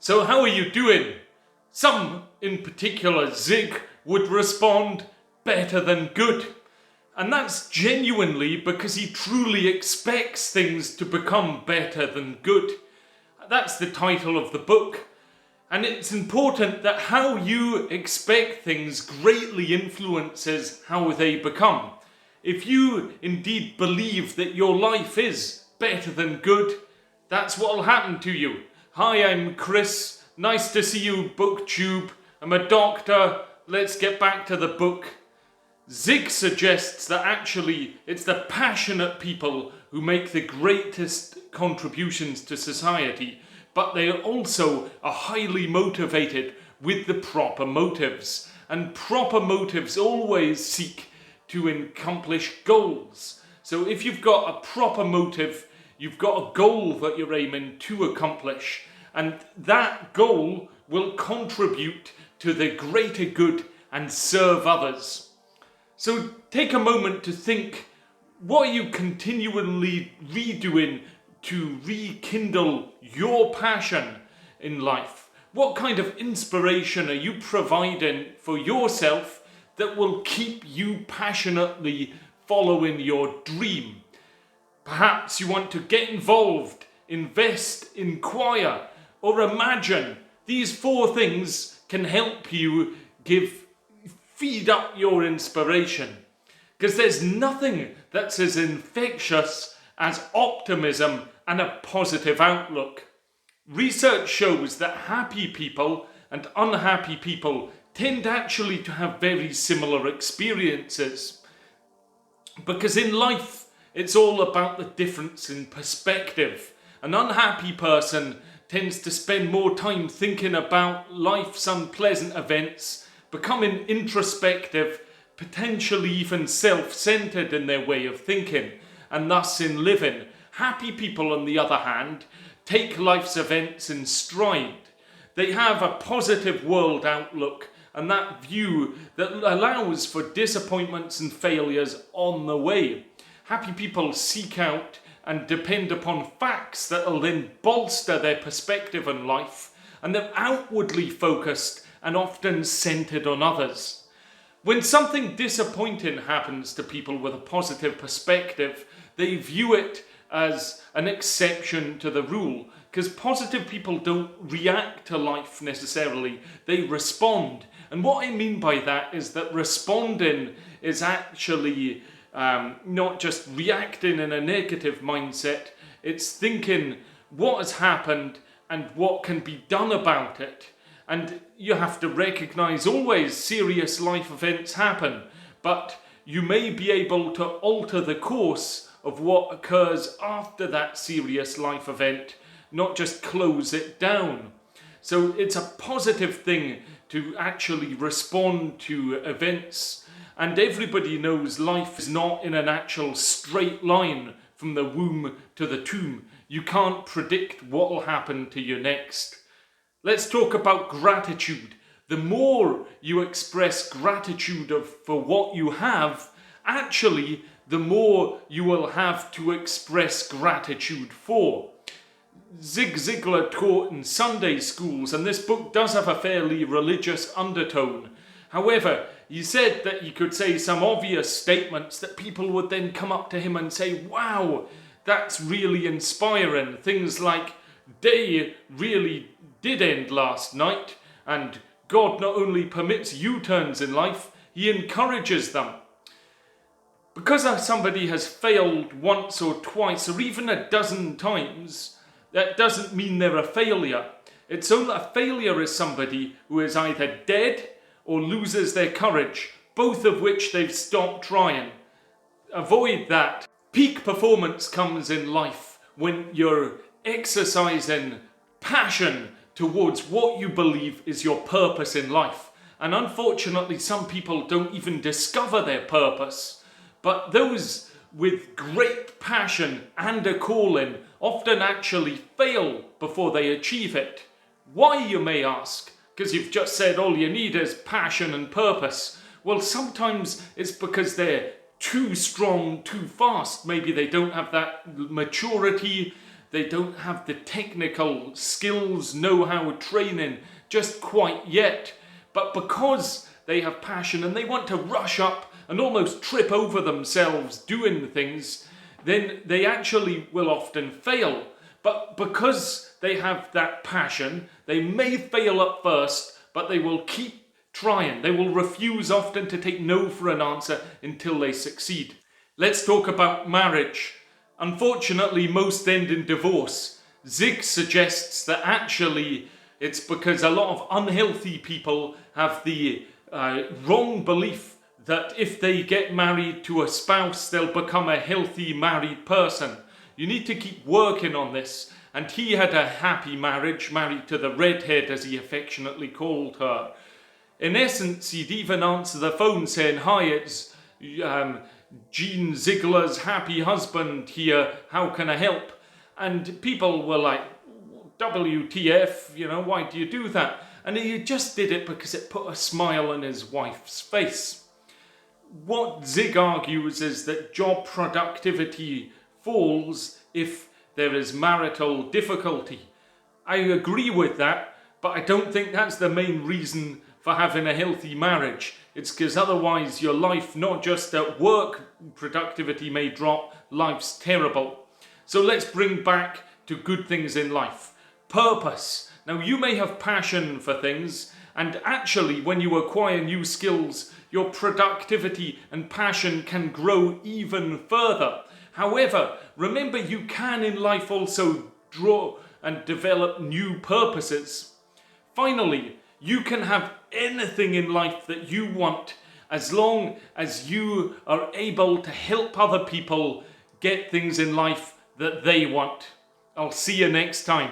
So how are you doing? Some, in particular Zig, would respond better than good. And that's genuinely because he truly expects things to become better than good. That's the title of the book. And it's important that how you expect things greatly influences how they become. If you indeed believe that your life is better than good, that's what will happen to you. Hi, I'm Chris. Nice to see you, BookTube. I'm a doctor. Let's get back to the book. Zig suggests that actually it's the passionate people who make the greatest contributions to society, but they also are highly motivated with the proper motives. And proper motives always seek to accomplish goals. So if you've got a proper motive, you've got a goal that you're aiming to accomplish, and that goal will contribute to the greater good and serve others. So take a moment to think, what are you continually redoing to rekindle your passion in life? What kind of inspiration are you providing for yourself that will keep you passionately following your dream? Perhaps you want to get involved, invest, inquire, or imagine. These 4 things can help you feed up your inspiration. Because there's nothing that's as infectious as optimism and a positive outlook. Research shows that happy people and unhappy people tend actually to have very similar experiences. Because in life, it's all about the difference in perspective. An unhappy person tends to spend more time thinking about life's unpleasant events, becoming introspective, potentially even self-centered in their way of thinking, and thus in living. Happy people, on the other hand, take life's events in stride. They have a positive world outlook, and that view that allows for disappointments and failures on the way. Happy people seek out and depend upon facts that will then bolster their perspective on life, and they're outwardly focused and often centered on others. When something disappointing happens to people with a positive perspective, they view it as an exception to the rule, because positive people don't react to life necessarily, they respond. And what I mean by that is that responding is actually not just reacting in a negative mindset, it's thinking what has happened and what can be done about it. And you have to recognize always serious life events happen, but you may be able to alter the course of what occurs after that serious life event, not just close it down. So it's a positive thing to actually respond to events. And everybody knows life is not in an actual straight line from the womb to the tomb. You can't predict what will happen to you next. Let's talk about gratitude. The more you express gratitude for what you have, actually, the more you will have to express gratitude for. Zig Ziglar taught in Sunday schools, and this book does have a fairly religious undertone. However, he said that he could say some obvious statements that people would then come up to him and say, wow, that's really inspiring. Things like, day really did end last night, and God not only permits U-turns in life, he encourages them. Because somebody has failed once or twice or even a dozen times, that doesn't mean they're a failure. It's only a failure is somebody who is either dead or loses their courage, both of which they've stopped trying. Avoid that. Peak performance comes in life when you're exercising passion towards what you believe is your purpose in life. And unfortunately, some people don't even discover their purpose. But those with great passion and a calling often actually fail before they achieve it. Why, you may ask? Because you've just said all you need is passion and purpose. Well, sometimes it's because they're too strong, too fast. Maybe they don't have that maturity they don't have the technical skills, know-how, training just quite yet. But because they have passion and they want to rush up and almost trip over themselves doing things, then they actually will often fail. But because they have that passion, they may fail at first, but they will keep trying. They will refuse often to take no for an answer until they succeed. Let's talk about marriage. Unfortunately, most end in divorce. Zig suggests that actually it's because a lot of unhealthy people have the wrong belief that if they get married to a spouse, they'll become a healthy married person. You need to keep working on this. And he had a happy marriage, married to the redhead, as he affectionately called her. In essence, he'd even answer the phone saying, "Hi, it's Gene Ziegler's happy husband here. How can I help?" And people were like, "WTF, why do you do that?" And he just did it because it put a smile on his wife's face. What Zig argues is that job productivity falls if there is marital difficulty. I agree with that, but I don't think that's the main reason for having a healthy marriage. It's because otherwise your life, not just at work, productivity may drop, life's terrible. So let's bring back to good things in life. Purpose. Now you may have passion for things, and actually when you acquire new skills, your productivity and passion can grow even further. However, remember you can in life also draw and develop new purposes. Finally, you can have anything in life that you want as long as you are able to help other people get things in life that they want. I'll see you next time.